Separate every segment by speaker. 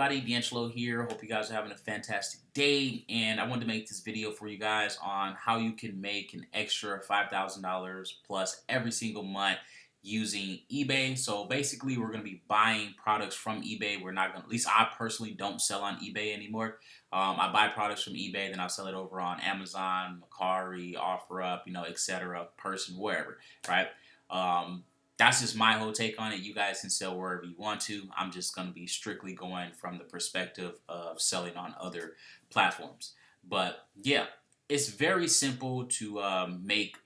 Speaker 1: Everybody, D'Angelo here. Hope you guys are having a fantastic day. And I wanted to make this video for you guys on how you can make an extra $5,000 plus every single month using eBay. So basically, we're going to be buying products from eBay. We're not going to, at least I personally don't sell on eBay anymore. I buy products from eBay, then I'll sell it over on Amazon, Mercari, OfferUp, etc., Person, wherever, right? That's just my whole take on it. You guys can sell wherever you want to. I'm just going to be strictly going from the perspective of selling on other platforms. But yeah, it's very simple to make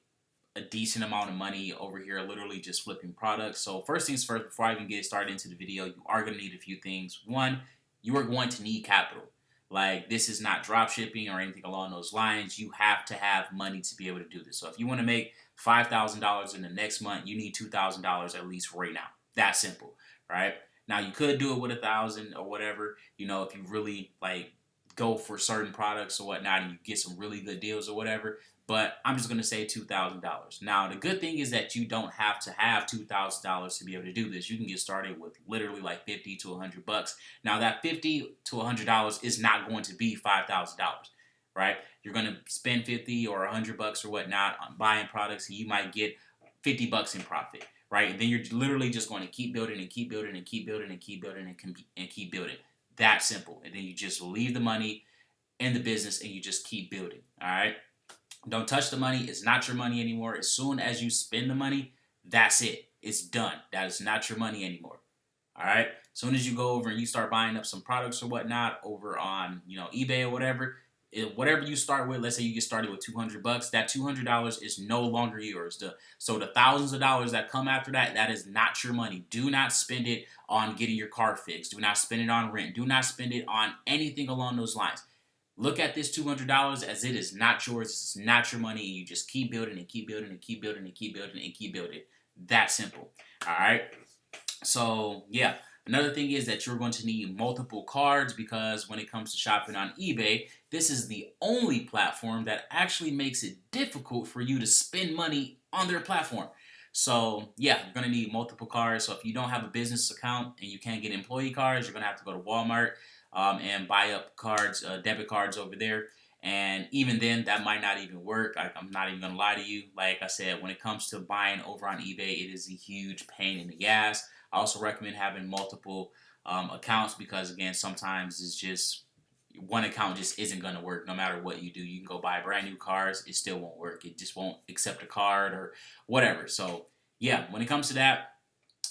Speaker 1: a decent amount of money over here, literally just flipping products. So first things first, before I even get started into the video, you are going to need a few things. One, you are going to need capital. Like, this is not drop shipping or anything along those lines. You have to have money to be able to do this. So if you want to make $5,000 in the next month, you need $2,000 at least right now. That simple, right? Now you could do it with 1,000 or whatever, if you really like go for certain products or whatnot and you get some really good deals or whatever. But I'm just going to say $2,000. Now, the good thing is that you don't have to have $2,000 to be able to do this. You can get started with literally like 50 to 100 bucks. Now, that 50 to $100 is not going to be $5,000, right? You're going to spend 50 or 100 bucks or whatnot on buying products, and you might get 50 bucks in profit, right? And then you're literally just going to keep building and keep building and keep building and keep building and keep building. That simple. And then you just leave the money in the business and you just keep building, all right? Don't touch the money. It's not your money anymore. As soon as you spend the money, that's it. It's done. That is not your money anymore. All right? As soon as you go over and you start buying up some products or whatnot over on, eBay or whatever, whatever you start with, let's say you get started with 200 bucks, that $200 is no longer yours. So the thousands of dollars that come after that, that is not your money. Do not spend it on getting your car fixed. Do not spend it on rent. Do not spend it on anything along those lines. Look at this $200 as it is not yours. It's not your money. And you just keep building and keep building and keep building and keep building and keep building. That simple. All right. So yeah, another thing is that you're going to need multiple cards because when it comes to shopping on eBay, this is the only platform that actually makes it difficult for you to spend money on their platform. So yeah, you're going to need multiple cards. So if you don't have a business account and you can't get employee cards, you're going to have to go to Walmart and buy up cards, debit cards over there. And even then, that might not even work. I'm not even going to lie to you. Like I said, when it comes to buying over on eBay, it is a huge pain in the ass. I also recommend having multiple accounts because, again, sometimes it's just one account just isn't going to work no matter what you do. You can go buy brand new cars. It still won't work. It just won't accept a card or whatever. So, yeah, when it comes to that,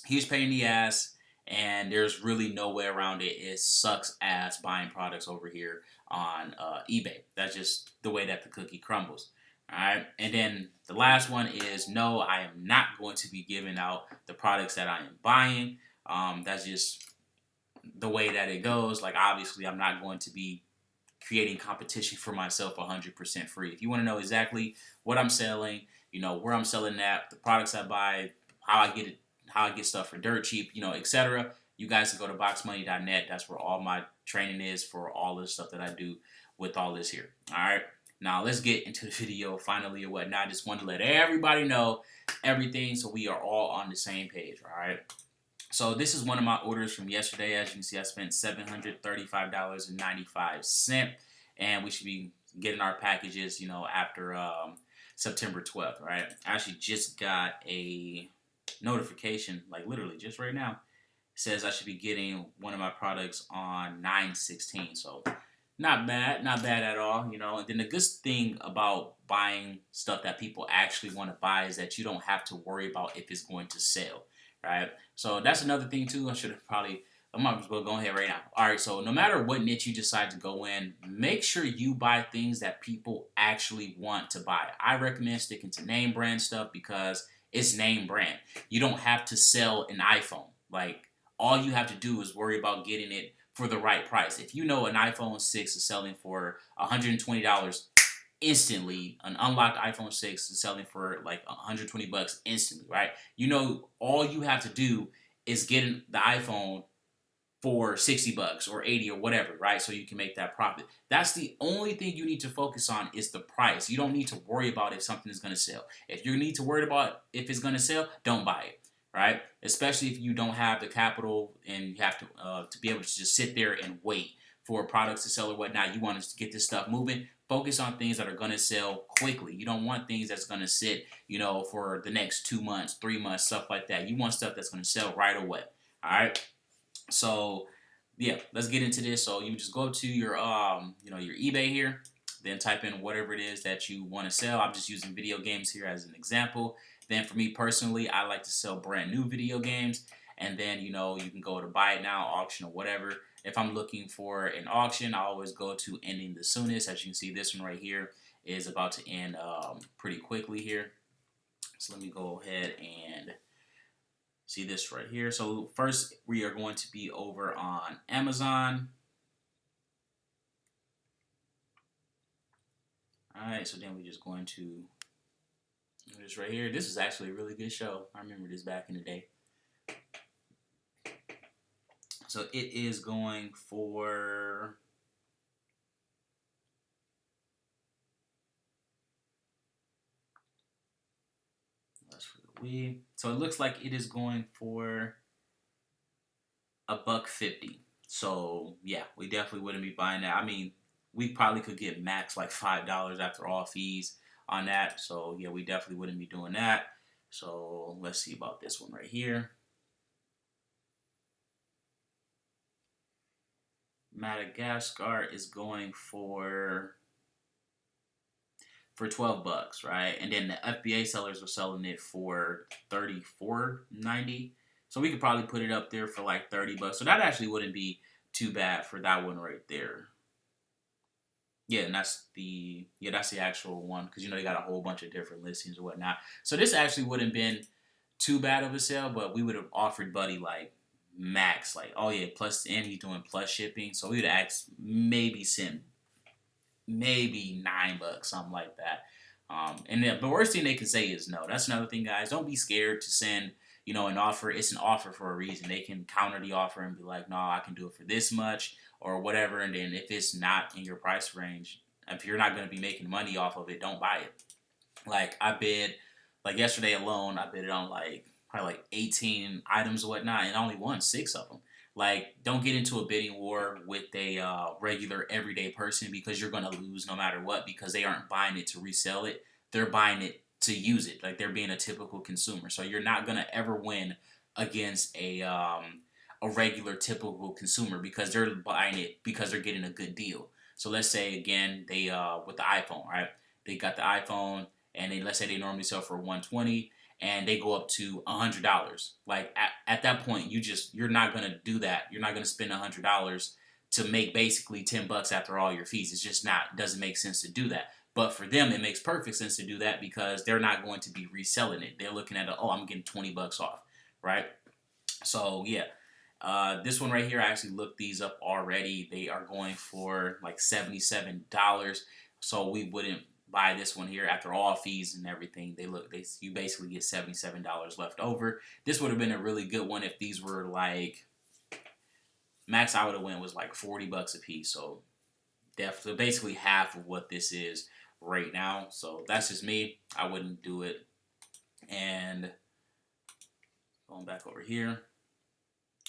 Speaker 1: huge pain in the ass. And there's really no way around it. It sucks ass buying products over here on eBay. That's just the way that the cookie crumbles. All right. And then the last one is no, I am not going to be giving out the products that I am buying. That's just the way that it goes. Like, obviously, I'm not going to be creating competition for myself 100% free. If you want to know exactly what I'm selling, where I'm selling at, the products I buy, how I get it, how I get stuff for dirt cheap, etc. You guys can go to boxmoney.net. That's where all my training is for all the stuff that I do with all this here. All right. Now let's get into the video finally or whatnot. I just wanted to let everybody know everything so we are all on the same page. All right. So this is one of my orders from yesterday. As you can see, I spent $735.95, and we should be getting our packages, after September 12th. Right. I actually just got a notification, like literally just right now. It says I should be getting one of my products on 9/16. So not bad at all, And then the good thing about buying stuff that people actually want to buy is that you don't have to worry about if it's going to sell, right? So that's another thing too. I might as well go ahead right now. All right, so no matter what niche you decide to go in, make sure you buy things that people actually want to buy. I recommend sticking to name brand stuff because it's name brand. You don't have to sell an iPhone. Like, all you have to do is worry about getting it for the right price. If you know an iPhone 6 is selling for $120 instantly, an unlocked iPhone 6 is selling for like 120 bucks instantly, right? All you have to do is get the iPhone for 60 bucks or 80 or whatever, right? So you can make that profit. That's the only thing you need to focus on is the price. You don't need to worry about if something is going to sell. If you need to worry about if it's going to sell, don't buy it. right? Especially if you don't have the capital and you have to be able to just sit there and wait for products to sell or whatnot. You want us to get this stuff moving. Focus on things that are going to sell quickly. You don't want things that's going to sit, for the next 2 months, 3 months, stuff like that. You want stuff that's going to sell right away. All right. So yeah, let's get into this. So you just go to your eBay here, then type in whatever it is that you want to sell. I'm just using video games here as an example. Then for me personally, I like to sell brand new video games. And then, you can go to buy it now, auction, or whatever. If I'm looking for an auction, I always go to ending the soonest. As you can see, this one right here is about to end pretty quickly here. So let me go ahead and see this right here. So first, we are going to be over on Amazon. All right, so then we're just going to do this right here. This is actually a really good show. I remember this back in the day. So it is going for that's for the Wii. So it looks like it is going for $1.50. So yeah, we definitely wouldn't be buying that. I mean, we probably could get max like $5 after all fees on that. So yeah, we definitely wouldn't be doing that. So let's see about this one right here. Madagascar is going for $12, right? And then the FBA sellers are selling it for $34.90. So we could probably put it up there for like $30. So that actually wouldn't be too bad for that one right there. Yeah, and that's the actual one because they got a whole bunch of different listings or whatnot. So this actually wouldn't been too bad of a sale, but we would have offered Buddy like max, like, oh yeah, plus, and he's doing plus shipping, so we would ask maybe send maybe $9, something like that. And the worst thing they can say is no. That's another thing, guys. Don't be scared to send, an offer. It's an offer for a reason. They can counter the offer and be like, no, I can do it for this much or whatever. And then if it's not in your price range, if you're not going to be making money off of it, don't buy it. Like I bid, like yesterday alone, I bid it on like probably like 18 items or whatnot, and I only won 6 of them. Like, don't get into a bidding war with a regular everyday person because you're gonna lose no matter what because they aren't buying it to resell it. They're buying it to use it. Like they're being a typical consumer. So you're not gonna ever win against a regular typical consumer because they're buying it because they're getting a good deal. So let's say again they with the iPhone, right? They got the iPhone and let's say they normally sell for 120 and they go up to $100. Like at that point, you're not gonna do that. You're not gonna spend $100 to make basically $10 after all your fees. It's just not doesn't make sense to do that. But for them, it makes perfect sense to do that because they're not going to be reselling it. They're looking at I'm getting $20 off, right? So yeah, this one right here, I actually looked these up already. They are going for like $77. So we wouldn't buy this one here after all fees and everything. You basically get $77 left over. This would have been a really good one if these were like max I would have went was like $40 a piece. So definitely basically half of what this is right now. So that's just me. I wouldn't do it. And going back over here.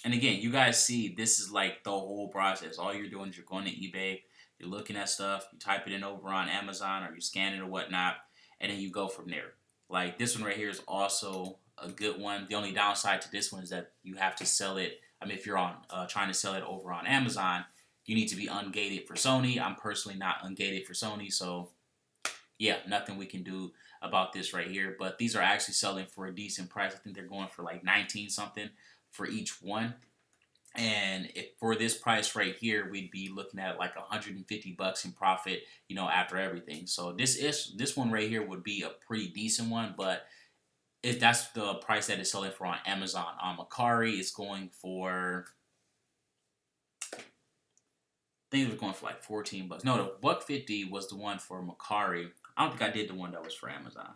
Speaker 1: And again, you guys see this is like the whole process. All you're doing is you're going to eBay, you're looking at stuff, you type it in over on Amazon or you scan it or whatnot, and then you go from there. Like this one right here is also a good one. The only downside to this one is that you have to sell it. I mean, if you're on trying to sell it over on Amazon, you need to be ungated for Sony. I'm personally not ungated for Sony, so yeah, nothing we can do about this right here. But these are actually selling for a decent price. I think they're going for like 19 something for each one. And for this price right here, we'd be looking at like $150 in profit, after everything. So this one right here would be a pretty decent one, but if that's the price that it's selling for on Amazon. On Macari, it's going for, I think it was going for like $14. No, the $1.50 was the one for Macari. I don't think I did the one that was for Amazon.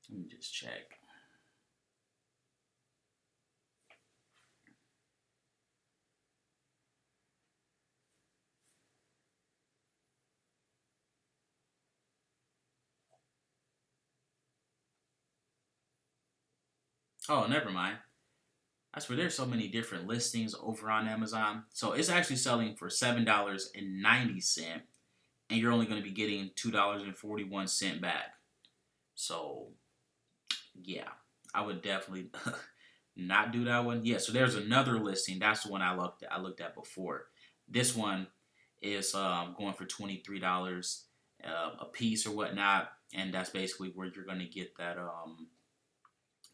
Speaker 1: Let me just check. Oh, never mind. I swear there's so many different listings over on Amazon. So it's actually selling for $7.90, and you're only going to be getting $2.41 back. So yeah, I would definitely not do that one. Yeah, so there's another listing. That's the one I looked at before. This one is going for $23 a piece or whatnot, and that's basically where you're going to get that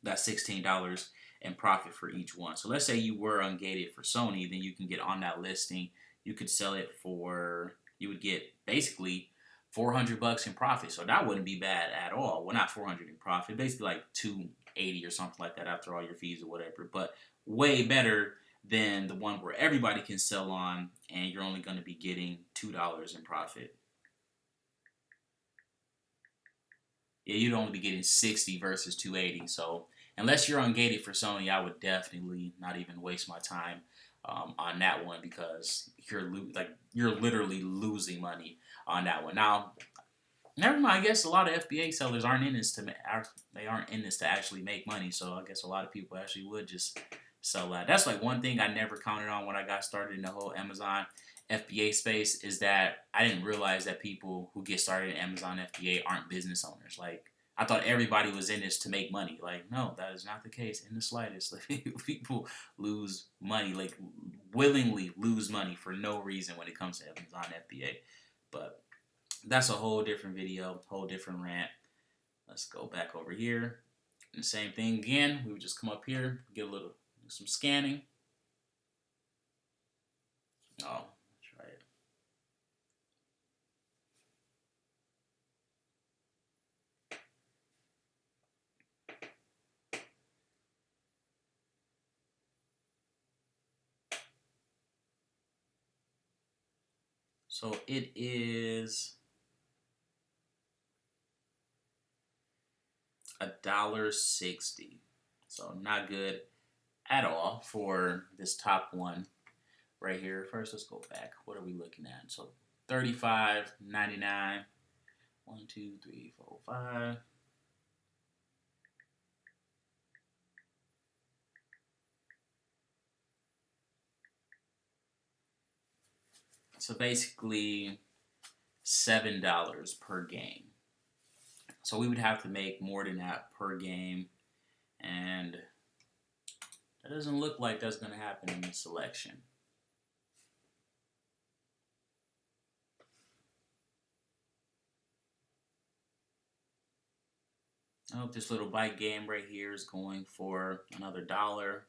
Speaker 1: $16 in profit for each one. So let's say you were ungated for Sony, then you can get on that listing. You could sell it for, you would get basically $400 in profit. So that wouldn't be bad at all. Well, not 400 in profit, basically like 280 or something like that after all your fees or whatever. But way better than the one where everybody can sell on and you're only going to be getting $2 in profit. Yeah, you'd only be getting 60 versus 280. So unless you're ungated for Sony, I would definitely not even waste my time on that one because you're literally losing money on that one. Now, never mind. I guess a lot of FBA sellers aren't in this they aren't in this to actually make money. So I guess a lot of people actually would just sell that. That's like one thing I never counted on when I got started in the whole Amazon FBA space is that I didn't realize that people who get started in Amazon FBA aren't business owners. Like I thought everybody was in this to make money. Like no, that is not the case in the slightest. Like, people lose money, like willingly lose money for no reason when it comes to Amazon FBA. But that's a whole different video, whole different rant. Let's go back over here. And the same thing again. We would just come up here, get a little some scanning. Oh, try it. So it is $1.60. So not good at all for this top one right here. First, let's go back. What are we looking at? So $35.99. 1, 2, 3, 4, 5. So basically $7 per game. So we would have to make more than that per game, and that doesn't look like that's going to happen in this selection. I hope this little bike game right here is going for another dollar.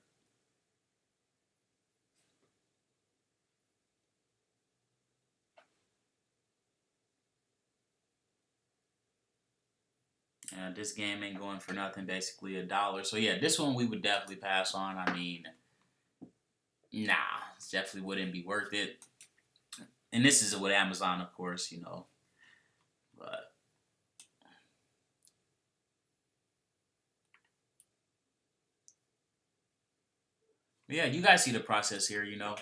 Speaker 1: And this game ain't going for nothing, basically $1. So yeah, this one we would definitely pass on. I mean, nah, it definitely wouldn't be worth it. And this is with Amazon, of course, you know. But yeah, you guys see the process here, you know.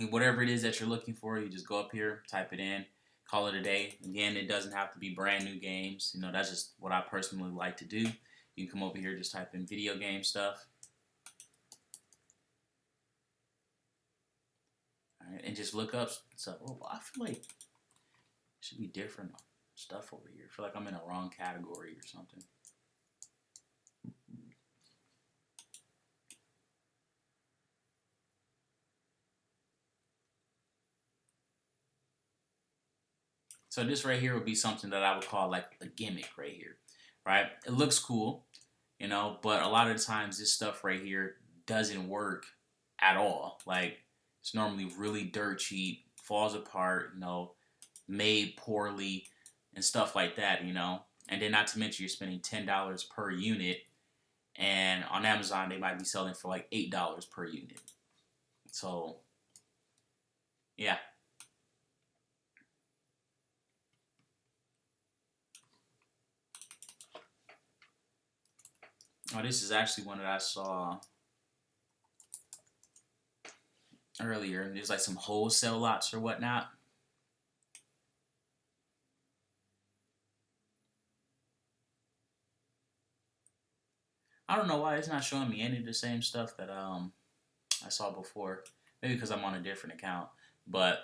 Speaker 1: Whatever it is that you're looking for, you just go up here, type it in, call it a day. Again, it doesn't have to be brand new games. You know, that's just what I personally like to do. You can come over here, just type in video game stuff. All right, and just look up stuff. Oh, I feel like it should be different stuff over here. I feel like I'm in a wrong category or something. So this right here would be something that I would call like a gimmick right here, right? It looks cool, you know, but a lot of the times this stuff right here doesn't work at all. Like it's normally really dirt cheap, falls apart, you know, made poorly and stuff like that, you know. And then not to mention you're spending $10 per unit, and on Amazon they might be selling for like $8 per unit. So yeah. Oh, this is actually one that I saw earlier. There's like some wholesale lots or whatnot. I don't know why it's not showing me any of the same stuff that I saw before. Maybe because I'm on a different account. But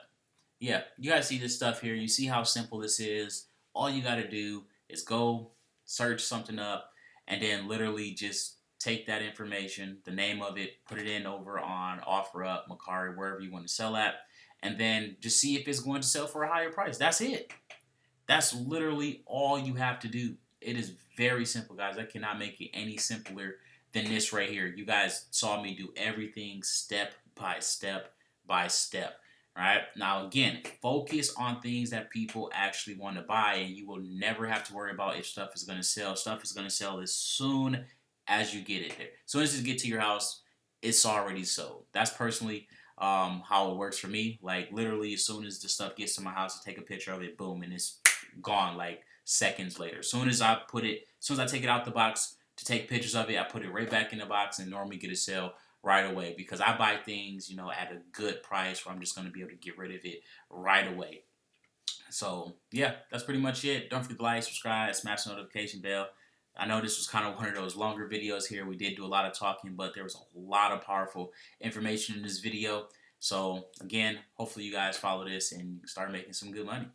Speaker 1: yeah, you guys see this stuff here. You see how simple this is. All you got to do is go search something up and then literally just take that information, the name of it, put it in over on OfferUp, Mercari, wherever you want to sell at, and then just see if it's going to sell for a higher price. That's it. That's literally all you have to do. It is very simple, guys. I cannot make it any simpler than this right here. You guys saw me do everything step by step by step. All right. Now, again, focus on things that people actually want to buy, and you will never have to worry about if stuff is going to sell. Stuff is going to sell as soon as you get it there. As soon as you get to your house, it's already sold. That's personally how it works for me. Like, literally, as soon as the stuff gets to my house, I take a picture of it, boom, and it's gone like seconds later. As soon as I take it out the box to take pictures of it, I put it right back in the box and normally get a sale right away because I buy things, at a good price where I'm just going to be able to get rid of it right away. So, yeah, that's pretty much it. Don't forget to like, subscribe, smash the notification bell. I know this was kind of one of those longer videos here. We did do a lot of talking, but there was a lot of powerful information in this video. So, again, hopefully you guys follow this and start making some good money.